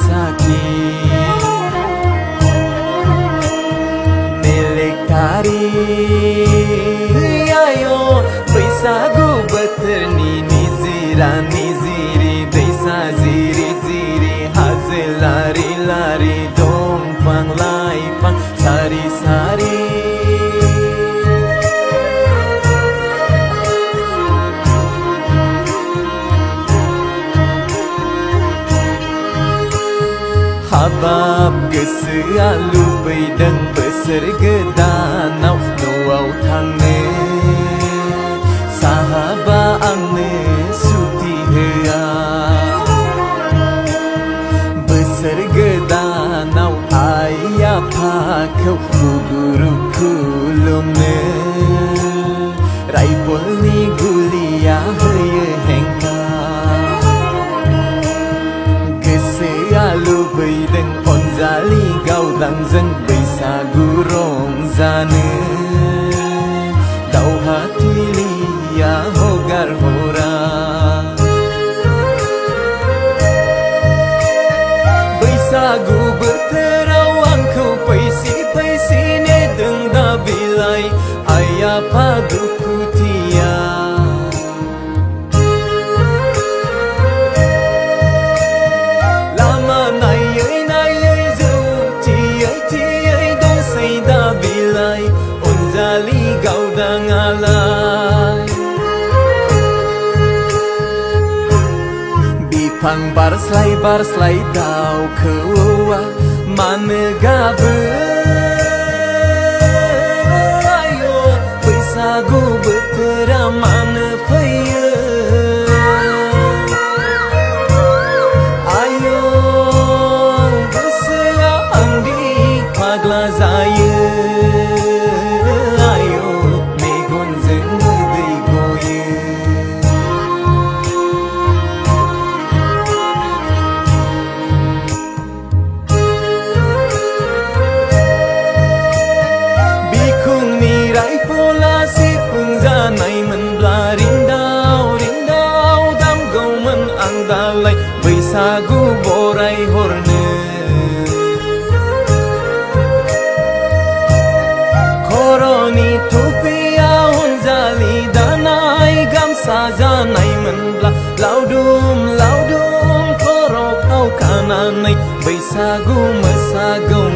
sakit milik tari. Ayo Baisagu beterni nizira niziri desa ziri ziri hasil lari lari dompang laipang sari sari. Habab kesealu beideng besergedanau nuau tangne sahaba angne suti hea besergedanau ayah pakau guru kulumne raipol ni gulia heye hengka kesealu beideng onzali gaudang zeng Baisagu rongzane dau hati lia hogar hora Baisagu berterawang kau paisi ne deng da bilai ayah padu kutia gaudang alai bipang barslai dau kewa mana gabe. Ayo Baisagu betera mana paya ayo besera angdi pagla zaya Baisagu borai horne koroni tupia unzali danai gam sajanai menbla laudum koro kau kananai Baisagu mesagau